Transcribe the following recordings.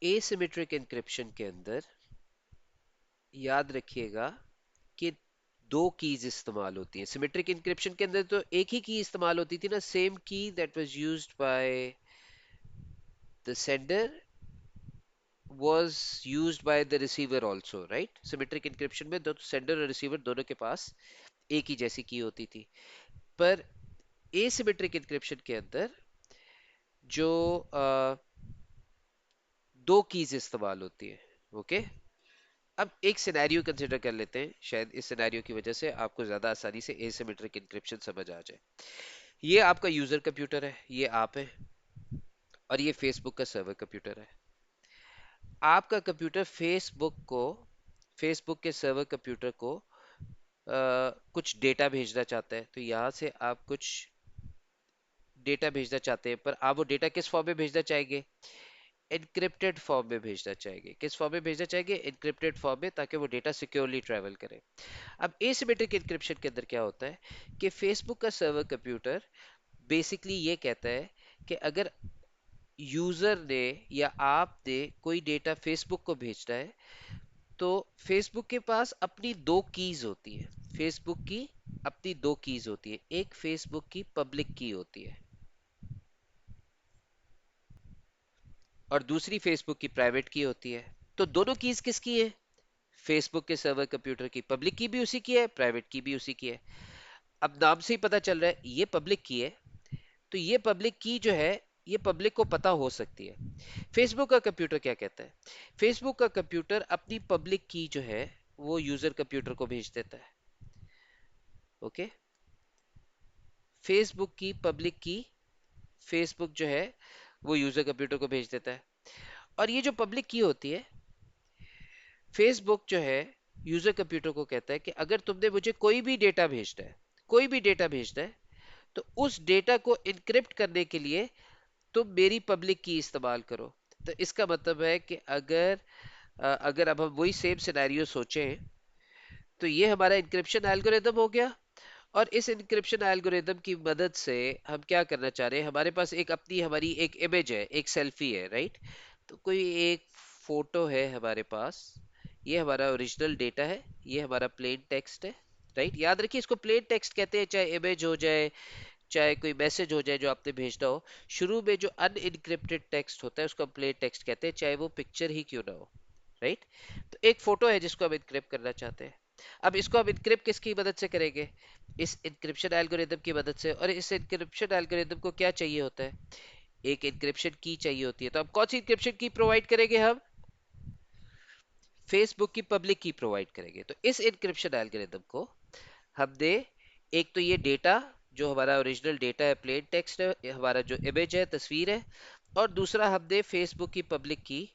Asymmetric encryption के अंदर याद रखिएगा कि दो कीज इस्तेमाल होती हैं। सिमेट्रिक एन्क्रिप्शन के अंदर तो एक ही की इस्तेमाल होती थी ना, सेम की that was used by the sender was used by the receiver also, right? Symmetric encryption में दो सेंडर और रिसीवर दोनों के पास एक ही जैसी की होती थी। पर एसिमेट्रिक एन्क्रिप्शन के अंदर जो दो कीज इस्तेमाल होती है। ओके, अब एक सिनेरियो कंसिडर कर लेते हैं, शायद इस सिनेरियो की वजह से आपको ज्यादा आसानी से एसिमेट्रिक एन्क्रिप्शन समझ आ जाए। ये आपका यूजर कंप्यूटर है, ये आप है, और ये फेसबुक का सर्वर कंप्यूटर है। आपका कंप्यूटर फेसबुक के सर्वर कंप्यूटर को कुछ डेटा भेजना चाहता है। तो यहाँ से आप कुछ डेटा भेजना चाहते हैं, पर आप वो डेटा किस फॉर्म में भेजना चाहेंगे? एनक्रिप्टेड फॉर्म में भेजना चाहेंगे। किस फॉर्म में भेजना चाहेंगे? एनक्रिप्टेड फॉर्म में, ताकि वो डेटा सिक्योरली ट्रैवल करे। अब एसिमेट्रिक एन्क्रिप्शन के अंदर क्या होता है कि फेसबुक का सर्वर कंप्यूटर बेसिकली ये कहता है कि अगर यूजर ने या आपने कोई डेटा फेसबुक को भेजना है, तो फेसबुक के पास अपनी दो कीज होती है। फेसबुक की अपनी दो कीज होती है, एक फेसबुक की पब्लिक की होती है और दूसरी फेसबुक की प्राइवेट की होती है। तो दोनों कीज किसकी है? फेसबुक के सर्वर कंप्यूटर की। पब्लिक की भी उसी की है, प्राइवेट की भी उसी की है। अब नाम से ही पता चल रहा है ये पब्लिक की है, तो ये पब्लिक की जो है, ये पब्लिक को पता हो सकती है। फेसबुक का कंप्यूटर क्या कहता है? फेसबुक का कंप्यूटर अपनी पब्लिक की जो है वो यूजर कंप्यूटर को भेज देता है। ओके, फेसबुक की पब्लिक की फेसबुक जो है वो यूजर कंप्यूटर को भेज देता है। और ये जो पब्लिक की होती है, फेसबुक जो है यूजर कंप्यूटर को कहता है कि अगर तुमने मुझे कोई भी डेटा भेजना है, कोई भी डेटा भेजना है, तो उस डेटा को इनक्रिप्ट करने के लिए तुम मेरी पब्लिक की इस्तेमाल करो। तो इसका मतलब है कि अगर अब हम वही सेम सिनेरियो सोचें, तो ये हमारा इंक्रिप्शन एल्गोरिदम हो गया। और इस इंक्रिप्शन एल्गोरिदम की मदद से हम क्या करना चाह रहे हैं? हमारे पास एक अपनी हमारी एक इमेज है, एक सेल्फी है, राइट? तो कोई एक फोटो है हमारे पास, ये हमारा ओरिजिनल डेटा है, ये हमारा प्लेन टेक्स्ट है, राइट? याद रखिए, इसको प्लेन टेक्स्ट कहते हैं, चाहे इमेज हो जाए, चाहे कोई मैसेज हो जाए जो आपने भेजना हो। शुरू में जो अनइनक्रिप्टेड टेक्स्ट होता है उसको हम प्लेन टेक्स्ट कहते हैं, चाहे वो पिक्चर ही क्यों ना हो, राइट? तो एक फोटो है जिसको हम इनक्रिप्ट करना चाहते हैं। अब इसको हम इनक्रिप्ट किसकी मदद से करेंगे? इस इनक्रिप्शन एल्गोरिदम की मदद से। और इस इनक्रिप्शन एल्गोरिदम को क्या चाहिए होता है? एक इनक्रिप्शन की चाहिए होती है। तो अब कौन सी इनक्रिप्शन की प्रोवाइड करेंगे हम? फेसबुक की पब्लिक की प्रोवाइड करेंगे। तो इस इनक्रिप्शन एल्गोरिदम को हमने, एक तो ये डेटा जो हमारा ओरिजिनल डेटा है, प्लेन टेक्स्ट है, ये हमारा जो इमेज है, तस्वीर है, और दूसरा हमने फेसबुक की पब्लिक की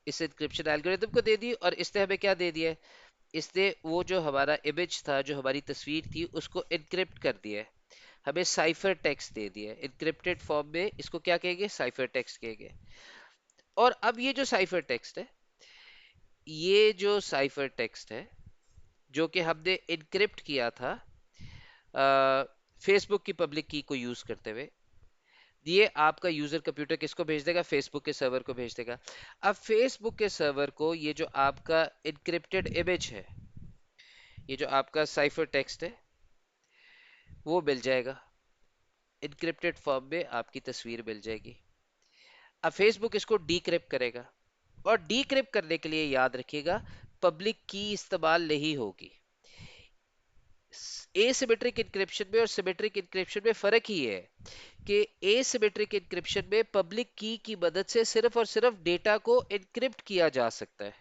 इस इंक्रिप्शन एल्गोरिदम को दे दी। और इसने हमें क्या दे दिया है? इसने वो जो हमारा इमेज था, जो हमारी तस्वीर थी, उसको इनक्रिप्ट कर दिया है, हमें साइफर टेक्स्ट दे दिया है इनक्रिप्टेड फॉर्म में। इसको क्या कहेंगे? साइफर टेक्स्ट कहेंगे। और अब ये जो साइफर टेक्स्ट है, ये जो साइफर टेक्स्ट है जो कि हमने इनक्रिप्ट किया था फेसबुक की पब्लिक की को यूज करते हुए, ये आपका यूजर कंप्यूटर किसको भेज देगा? फेसबुक के सर्वर को भेज देगा। अब फेसबुक के सर्वर को ये जो आपका इनक्रिप्टेड इमेज है, ये जो आपका साइफर टेक्स्ट है, वो मिल जाएगा। इनक्रिप्टेड फॉर्म में आपकी तस्वीर मिल जाएगी। अब फेसबुक इसको डीक्रिप्ट करेगा, और डीक्रिप्ट करने के लिए याद रखिएगा, पब्लिक की इस्तेमाल नहीं होगी। एसिमेट्रिक इंक्रिप्शन में और सिमेट्रिक इंक्रिप्शन में फर्क ही है कि एसिमेट्रिक इंक्रिप्शन में पब्लिक की मदद से सिर्फ और सिर्फ डेटा को एन्क्रिप्ट किया जा सकता है।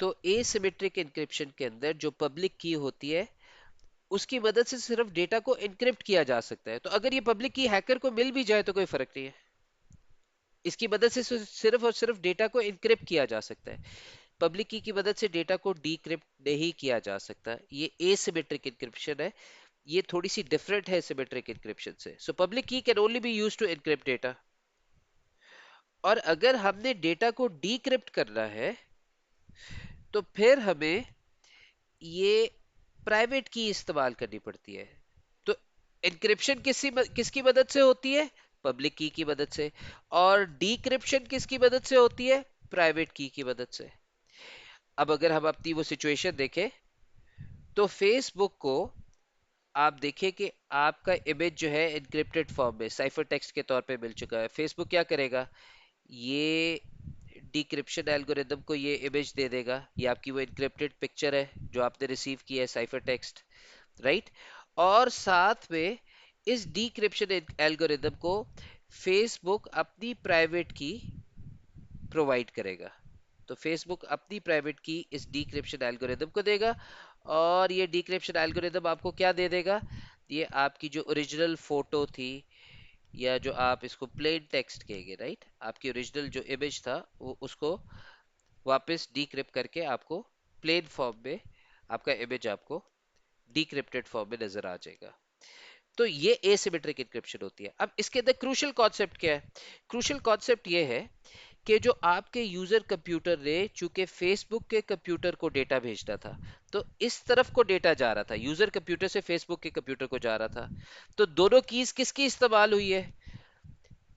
तो एसिमेट्रिक इंक्रिप्शन के अंदर जो पब्लिक की होती है, उसकी मदद से सिर्फ डेटा को एन्क्रिप्ट किया जा सकता है। तो अगर ये पब्लिक की हैकर को मिल भी जाए तो कोई फर्क नहीं है, इसकी मदद से सिर्फ और सिर्फ डेटा को एन्क्रिप्ट किया जा सकता है। पब्लिक की मदद से डेटा को डीक्रिप्ट नहीं किया जा सकता। ये एसिमेट्रिक इंक्रिप्शन है। ये थोड़ी सी डिफरेंट है सिमेट्रिक इंक्रिप्शन से। So public key can only be used to encrypt data. और अगर हमने डेटा को डीक्रिप्ट करना है, तो फिर हमें ये प्राइवेट की इस्तेमाल करनी पड़ती है। तो एनक्रिप्शन किसकी मदद से होती है? पब्लिक की मदद से। और डिक्रिप्शन किसकी मदद से होती है? प्राइवेट की मदद से। अब अगर हम अपनी वो सिचुएशन देखें, तो फेसबुक को आप देखें कि आपका इमेज जो है एन्क्रिप्टेड फॉर्म में साइफर टेक्स्ट के तौर पे मिल चुका है। फेसबुक क्या करेगा? ये डिक्रिप्शन एल्गोरिदम को ये इमेज दे देगा, ये आपकी वो एन्क्रिप्टेड पिक्चर है जो आपने रिसीव किया है साइफर टेक्स्ट, राइट। और साथ में इस डिक्रिप्शन एल्गोरिदम को फेसबुक अपनी प्राइवेट की प्रोवाइड करेगा। तो फेसबुक अपनी प्राइवेट की इस डिक्रिप्शन एल्गोरिदम को देगा, और ये डिक्रिप्शन एल्गोरिदम आपको क्या दे देगा? ये आपकी जो ओरिजिनल फोटो थी, या जो आप इसको प्लेन टेक्स्ट कहेंगे, राइट, आपकी ओरिजिनल जो इमेज था वो उसको वापस डिक्रिप्ट करके आपको प्लेन फॉर्म में आपका इमेज आपको डिक्रिप्टेड फॉर्म में नजर आ जाएगा। तो ये एसिमेट्रिक इंक्रिप्शन होती है। अब इसके अंदर क्रूशियल कॉन्सेप्ट क्या है? क्रूशियल कॉन्सेप्ट ये है कि जो आपके यूजर कंप्यूटर ने, चूंकि फेसबुक के कंप्यूटर को डेटा भेजना था, तो इस तरफ को डेटा जा रहा था, यूजर कंप्यूटर से फेसबुक के कंप्यूटर को जा रहा था। तो दोनों कीज किसकी इस्तेमाल हुई है?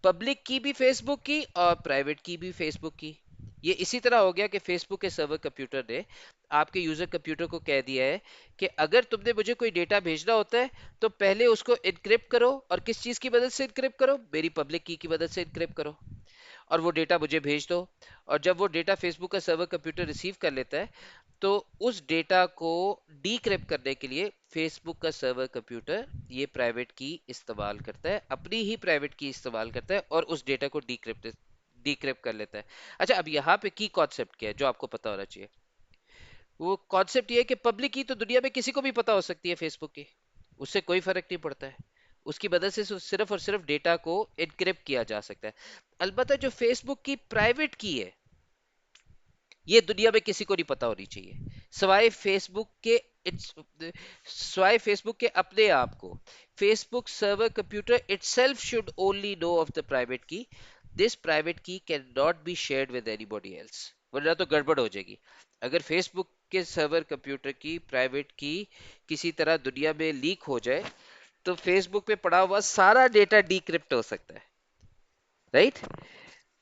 पब्लिक की भी फेसबुक की और प्राइवेट की भी फेसबुक की। ये इसी तरह हो गया कि फेसबुक के सर्वर कंप्यूटर ने आपके यूजर कंप्यूटर को कह दिया है कि अगर तुमने मुझे कोई डेटा भेजना होता है तो पहले उसको इनक्रिप्ट करो, और किस चीज की मदद से इनक्रिप्ट करो? मेरी पब्लिक की मदद से इनक्रिप्ट करो, और वो डेटा मुझे भेज दो। और जब वो डेटा फेसबुक का सर्वर कंप्यूटर रिसीव कर लेता है, तो उस डेटा को डीक्रिप्ट करने के लिए फेसबुक का सर्वर कंप्यूटर ये प्राइवेट की इस्तेमाल करता है, अपनी ही प्राइवेट की इस्तेमाल करता है, और उस डेटा को डीक्रिप्ट कर लेता है। अच्छा, अब यहाँ पे की कॉन्सेप्ट क्या है जो आपको पता होना चाहिए? वो कॉन्सेप्ट ये है कि पब्लिक की तो दुनिया में किसी को भी पता हो सकती है फेसबुक की, उससे कोई फर्क नहीं पड़ता है। उसकी मदद से सिर्फ और सिर्फ डेटा को एनक्रिप्ट किया जा सकता है। अलबत्ता जो फेसबुक की प्राइवेट की है, ये दुनिया में किसी को नहीं पता होनी चाहिए, सिवाय फेसबुक के। इट्स सिवाय फेसबुक के अपने आप को। Facebook server computer itself should only know of the private key. This private key can not be shared with anybody else, वरना तो गड़बड़ हो जाएगी। अगर फेसबुक के सर्वर कंप्यूटर की प्राइवेट की किसी तरह दुनिया में लीक हो जाए, तो फेसबुक पे पड़ा हुआ सारा डेटा डिक्रिप्ट हो सकता है, राइट।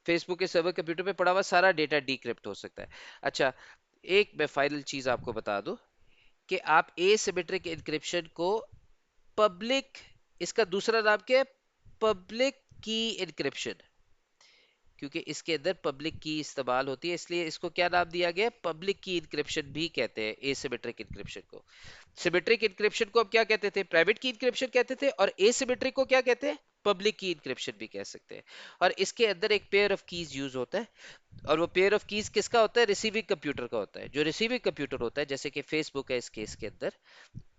फेसबुक के सर्वर कंप्यूटर पे पड़ा हुआ सारा डेटा डिक्रिप्ट हो सकता है। अच्छा, एक मैं फाइनल चीज आपको बता दूं कि आप एसिमेट्रिक एन्क्रिप्शन को पब्लिक, इसका दूसरा नाम क्या है? पब्लिक की एन्क्रिप्शन, क्योंकि इसके अंदर पब्लिक की इस्तेमाल होती है, इसलिए इसको क्या नाम दिया गया? पब्लिक की इंक्रिप्शन भी कहते हैं एसिमेट्रिक इंक्रिप्शन को। सिमेट्रिक इंक्रिप्शन को हम क्या कहते थे? प्राइवेट की इंक्रिप्शन कहते थे। और एसिमेट्रिक को क्या कहते हैं? पब्लिक की इंक्रिप्शन भी कह सकते हैं। और इसके अंदर एक पेयर ऑफ कीज यूज होता है, और वो पेयर ऑफ कीज किसका होता है? रिसीविंग कंप्यूटर का होता है। जो रिसीविंग कंप्यूटर होता है, जैसे कि फेसबुक है इस केस के अंदर,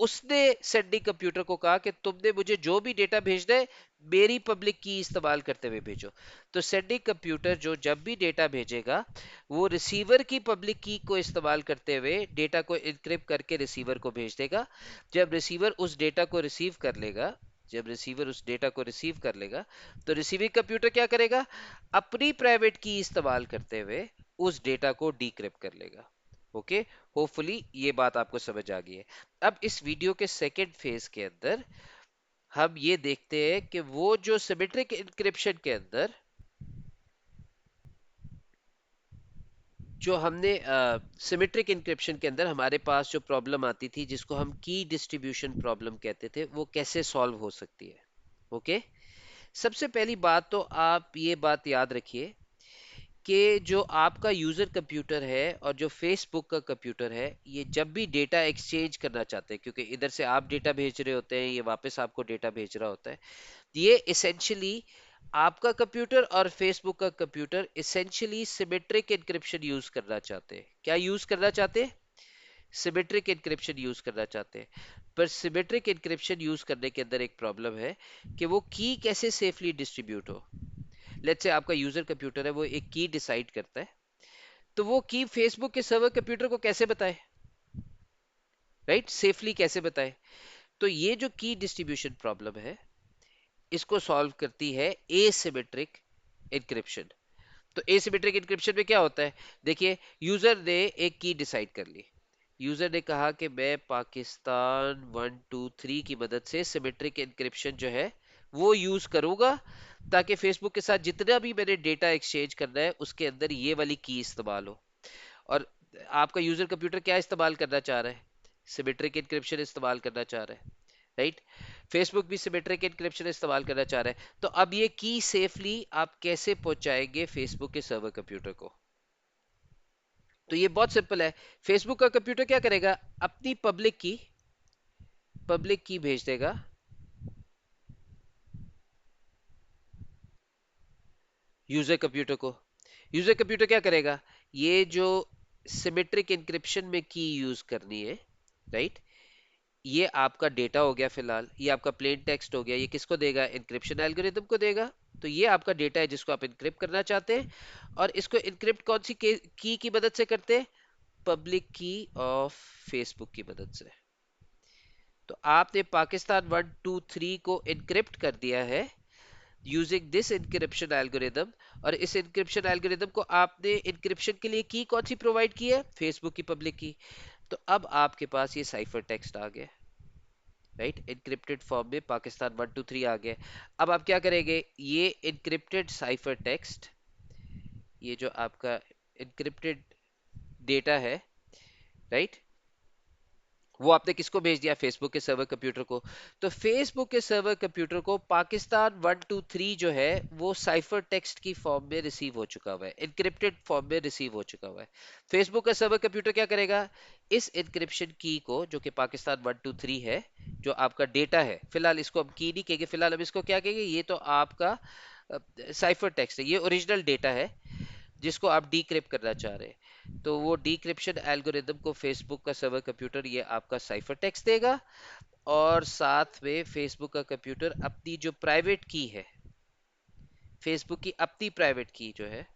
उसने सेंडिंग कंप्यूटर को कहा कि तुमने मुझे जो भी डेटा भेजना है मेरी पब्लिक की इस्तेमाल करते हुए भेजो। तो सेंडिंग कंप्यूटर जो जब भी डेटा भेजेगा, वो रिसीवर की पब्लिक की को इस्तेमाल करते हुए डेटा को इनक्रिप्ट करके रिसीवर को भेज देगा। जब रिसीवर उस डेटा को रिसीव कर लेगा, जब रिसीवर उस डेटा को रिसीव कर लेगा, तो रिसीविंग कंप्यूटर क्या करेगा? अपनी प्राइवेट की इस्तेमाल करते हुए उस डेटा को डिक्रिप्ट कर लेगा। ओके, होपफुली ये बात आपको समझ आ गई है। अब इस वीडियो के सेकेंड फेज के अंदर हम ये देखते हैं कि वो जो सिमेट्रिक इंक्रिप्शन के अंदर जो हमने सिमेट्रिक इंक्रिप्शन के अंदर हमारे पास जो प्रॉब्लम आती थी, जिसको हम की डिस्ट्रीब्यूशन प्रॉब्लम कहते थे, वो कैसे सॉल्व हो सकती है। ओके, सबसे पहली बात तो आप ये बात याद रखिए कि जो आपका यूजर कंप्यूटर है और जो फेसबुक का कंप्यूटर है, ये जब भी डेटा एक्सचेंज करना चाहते हैं, क्योंकि इधर से आप डेटा भेज रहे होते हैं, ये वापस आपको डेटा भेज रहा होता है, ये इसेंशियली आपका कंप्यूटर और फेसबुक का computer essentially symmetric encryption use करना चाहते हैं। क्या यूज करना चाहते हैं? सिमेट्रिक एन्क्रिप्शन यूज करना चाहते हैं। पर सिमेट्रिक एन्क्रिप्शन यूज करने के अंदर एक प्रॉब्लम है कि वो की कैसे सेफली डिस्ट्रीब्यूट हो। लेट्स से आपका यूजर कंप्यूटर है, वो एक की डिसाइड करता है, तो वो की फेसबुक के सर्वर कंप्यूटर को कैसे बताए? राइट, सेफली कैसे बताए? तो ये जो की डिस्ट्रीब्यूशन प्रॉब्लम है, इसको सॉल्व करती है एसिमेट्रिक एन्क्रिप्शन। तो एसिमेट्रिक एन्क्रिप्शन में क्या होता है? देखिए, यूजर ने एक की डिसाइड कर ली। यूजर ने कहा कि मैं पाकिस्तान 123 की मदद से सिमेट्रिक एन्क्रिप्शन जो है वो यूज करूंगा, ताकि फेसबुक के साथ जितना भी मैंने डेटा एक्सचेंज करना है उसके अंदर ये वाली की इस्तेमाल हो। और आपका यूजर कंप्यूटर क्या इस्तेमाल करना चाह रहा है? सिमेट्रिक एन्क्रिप्शन इस्तेमाल करना चाह रहा है, राइट? फेसबुक भी सिमेट्रिक एन्क्रिप्शन इस्तेमाल करना चाह रहा है। तो अब ये की सेफली आप कैसे पहुंचाएंगे फेसबुक के सर्वर कंप्यूटर को? तो ये बहुत सिंपल है। फेसबुक का कंप्यूटर क्या करेगा? अपनी पब्लिक की भेज देगा यूजर कंप्यूटर को। यूजर कंप्यूटर क्या करेगा? ये जो सिमेट्रिक एन्क्रिप्शन में की यूज करनी है, राइट, ये आपका डेटा हो गया, फिलहाल ये आपका प्लेन टेक्स्ट हो गया, ये किसको देगा? एन्क्रिप्शन एल्गोरिदम को देगा। तो ये आपका डेटा है जिसको आप इनक्रिप्ट करना चाहते हैं, और इसको इनक्रिप्ट कौन सी की मदद से करते हैं? पब्लिक की ऑफ फेसबुक की मदद से। तो आपने पाकिस्तान 123 को इनक्रिप्ट कर दिया है यूजिंग दिस इनक्रिप्शन एल्गोरिदम। और इस इनक्रिप्शन एल्गोरिदम को आपने इनक्रिप्शन के लिए की कौन सी प्रोवाइड की है? फेसबुक की पब्लिक की। तो अब आपके पास ये साइफर टेक्स्ट आ गया, राइट, इनक्रिप्टेड फॉर्म में पाकिस्तान 123 आ गया। अब आप क्या करेंगे? ये इनक्रिप्टेड साइफर टेक्स्ट, ये जो आपका इनक्रिप्टेड डेटा है, राइट, वो आपने किसको भेज दिया? फेसबुक के सर्वर कंप्यूटर को। तो फेसबुक के सर्वर कंप्यूटर को पाकिस्तान 123 जो है वो साइफर टेक्स्ट की फॉर्म में रिसीव हो चुका हुआ है, इनक्रिप्टेड फॉर्म में रिसीव हो चुका हुआ है। फेसबुक का सर्वर कंप्यूटर क्या करेगा? इस इनक्रिप्शन की को, जो कि पाकिस्तान 123 है, जो आपका डेटा है, फिलहाल इसको हम की नहीं कहेंगे, फिलहाल हम इसको क्या कहेंगे? ये तो आपका साइफर टेक्स्ट है, ये ओरिजिनल डेटा है जिसको आप डीक्रिप्ट करना चाह रहे हैं। तो वो डीक्रिप्शन एल्गोरिदम को फेसबुक का सर्वर कंप्यूटर ये आपका साइफर टेक्स्ट देगा, और साथ में फेसबुक का कंप्यूटर अपनी जो प्राइवेट की है, फेसबुक की अपनी प्राइवेट की जो है,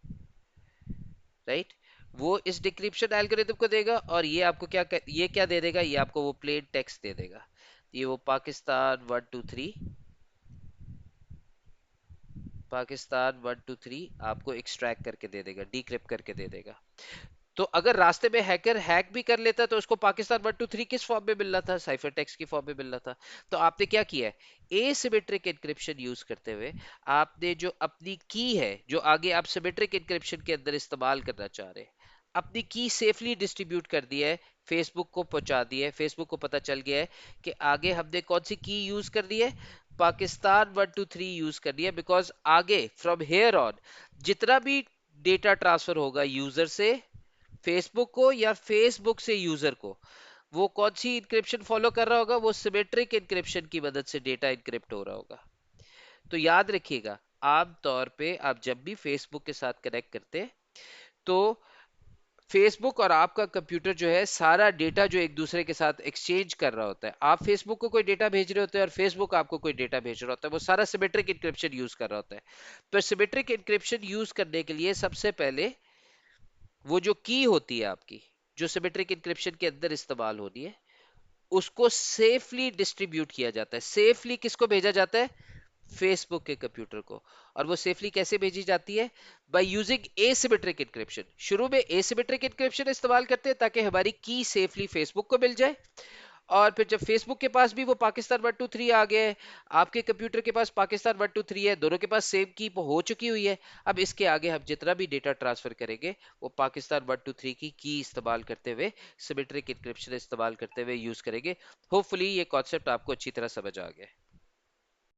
राइट, वो इस डिक्रिप्शन एल्गोरिदम को देगा। और ये आपको ये क्या दे देगा? ये आपको वो प्लेन टेक्स्ट दे देगा। ये वो पाकिस्तान 123 आपको एक्सट्रैक्ट करके दे देगा, डीक्रिप्ट करके दे देगा। तो अगर रास्ते में हैकर हैक भी कर लेता तो उसको पाकिस्तान 123 किस फॉर्म में मिल रहा था? साइफर टेक्स्ट की फॉर्म में मिल रहा था। तो आपने क्या किया है? एसिमेट्रिक एन्क्रिप्शन यूज करते हुए आपने जो अपनी की है, जो आगे आप सिमेट्रिक एन्क्रिप्शन के अंदर इस्तेमाल करना चाह रहे हैं, अपनी की सेफली डिस्ट्रीब्यूट कर दिया है, फेसबुक को पहुंचा दिया है। फेसबुक को पता चल गया है कि आगे हमने कौन सी की यूज कर दी है? पाकिस्तान 123 यूज कर दिया, बिकॉज आगे फ्रॉम हेयर ऑन जितना भी डेटा ट्रांसफर होगा यूजर से फेसबुक को या फेसबुक से यूजर को, वो कौन सी इंक्रिप्शन फॉलो कर रहा होगा? वो सिमेट्रिक इंक्रिप्शन की मदद से डेटा इंक्रिप्ट हो रहा होगा। तो याद रखिएगा, आमतौर पे आप जब भी फेसबुक के साथ कनेक्ट करते हैं तो फेसबुक और आपका कंप्यूटर जो है सारा डेटा जो एक दूसरे के साथ एक्सचेंज कर रहा होता है, आप फेसबुक को कोई डेटा भेज रहे होते हैं और फेसबुक आपको कोई डेटा भेज रहा होता है, वो सारा सिमेट्रिक इंक्रिप्शन यूज कर रहा होता है। तो सिमेट्रिक इंक्रिप्शन यूज करने के लिए सबसे पहले वो जो की होती है आपकी, जो सिमेट्रिक इंक्रिप्शन के अंदर इस्तेमाल होनी है, उसको सेफली डिस्ट्रीब्यूट किया जाता है। सेफली किसको भेजा जाता है? फेसबुक के कंप्यूटर को। और वो सेफली कैसे भेजी जाती है? By using asymmetric encryption. शुरू में एसिमेट्रिक इंक्रिप्शन इस्तेमाल करते हैं ताकि हमारी की सेफली फेसबुक को मिल जाए, और फिर जब फेसबुक के पास भी वो पाकिस्तान 123 आ गए हैं, आपके कंप्यूटर के पास पाकिस्तान 123 है, दोनों के पास सेम की हो चुकी हुई है, अब इसके आगे हम जितना भी डेटा ट्रांसफर करेंगे वो पाकिस्तान 123 की इस्तेमाल करते हुए, सिमेट्रिक इंक्रिप्शन इस्तेमाल करते हुए यूज करेंगे। होपफुली ये कॉन्सेप्ट आपको अच्छी तरह समझ आ गया है।